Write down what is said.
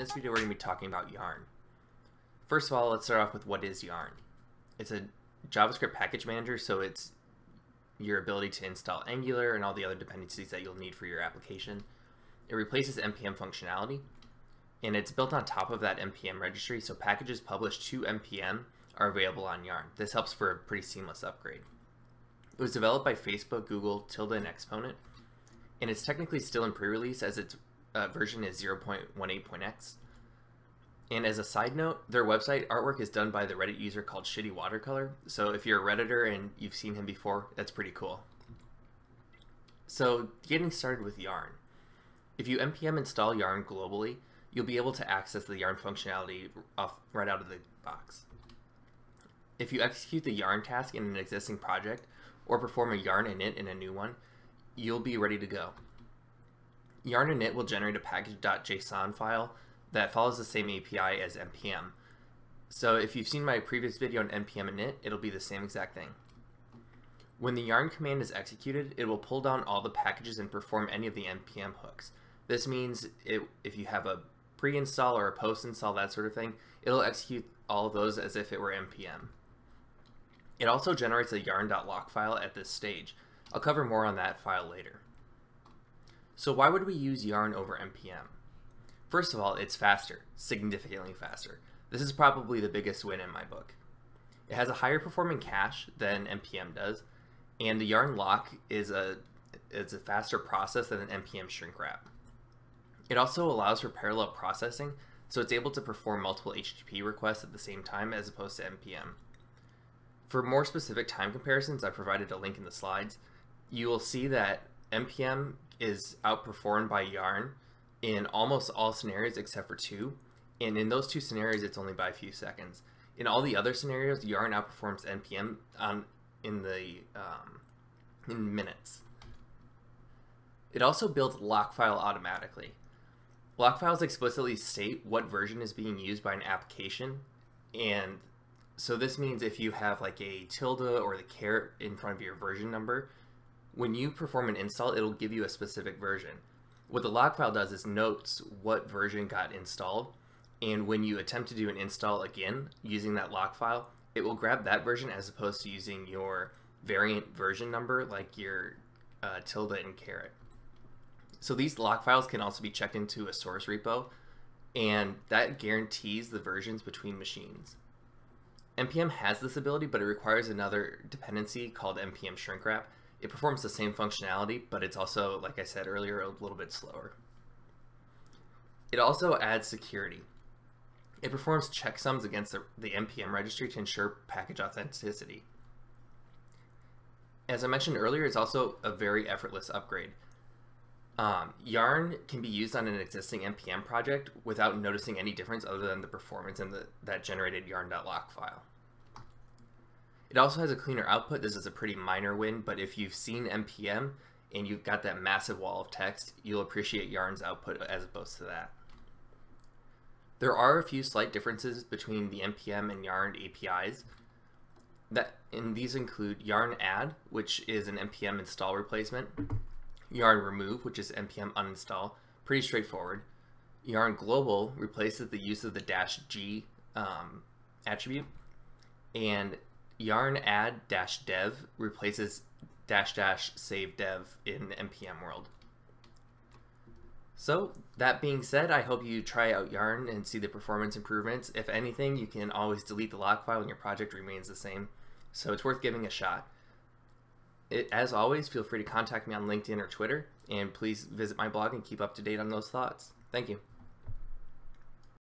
this video we're going to be talking about Yarn. First of all, let's start off with what is Yarn. It's a JavaScript Package Manager, so it's your ability to install Angular and all the other dependencies that you'll need for your application. It replaces NPM functionality, and it's built on top of that NPM registry, so packages published to NPM are available on Yarn. This helps for a pretty seamless upgrade. It was developed by Facebook, Google, Tilde, and Exponent, and it's technically still in pre-release as its version is 0.18.x. And as a side note, their website artwork is done by the Reddit user called Shitty Watercolor, so if you're a Redditor and you've seen him before, that's pretty cool. So getting started with Yarn. If you npm install Yarn globally, you'll be able to access the Yarn functionality right out of the box. If you execute the Yarn task in an existing project, or perform a Yarn init in a new one, you'll be ready to go. Yarn init will generate a package.json file that follows the same API as npm. So if you've seen my previous video on npm init, it'll be the same exact thing. When the Yarn command is executed, it will pull down all the packages and perform any of the npm hooks. This means if you have a pre-install or a post-install, that sort of thing, it'll execute all of those as if it were npm. It also generates a yarn.lock file at this stage. I'll cover more on that file later. So why would we use Yarn over npm? First of all, it's faster, significantly faster. This is probably the biggest win in my book. It has a higher performing cache than npm does, and the Yarn lock is a faster process than an npm shrink wrap. It also allows for parallel processing, so it's able to perform multiple HTTP requests at the same time as opposed to npm. For more specific time comparisons, I provided a link in the slides. You will see that npm is outperformed by Yarn in almost all scenarios except for two, and in those two scenarios it's only by a few seconds. In all the other scenarios, Yarn outperforms npm in minutes. It also builds LOCKFILE automatically. LOCKFILEs explicitly state what version is being used by an application, and so this means if you have like a tilde or the caret in front of your version number, when you perform an install, it'll give you a specific version. What the LOCKFILE does is notes what version got installed, and when you attempt to do an install again using that LOCKFILE, it will grab that version as opposed to using your variant version number like your tilde and caret. So these LOCKFILEs can also be checked into a source repo, and that guarantees the versions between machines. npm has this ability, but it requires another dependency called npm shrink wrap. It performs the same functionality, but it's also, like I said earlier, a little bit slower. It also adds security. It performs checksums against the npm registry to ensure package authenticity. As I mentioned earlier, it's also a very effortless upgrade. Yarn can be used on an existing npm project without noticing any difference other than the performance in that generated yarn.lock file. It also has a cleaner output. This is a pretty minor win, but if you've seen npm and you've got that massive wall of text, you'll appreciate Yarn's output as opposed to that. There are a few slight differences between the npm and Yarn APIs. And these include Yarn add, which is an npm install replacement, Yarn remove, which is npm uninstall, pretty straightforward. Yarn global replaces the use of the -g attribute, and Yarn add -dev replaces --save dev in the npm world. So that being said, I hope you try out Yarn and see the performance improvements. If anything, you can always delete the lock file and your project remains the same, so it's worth giving a shot. As always, feel free to contact me on LinkedIn or Twitter, and please visit my blog and keep up to date on those thoughts. Thank you.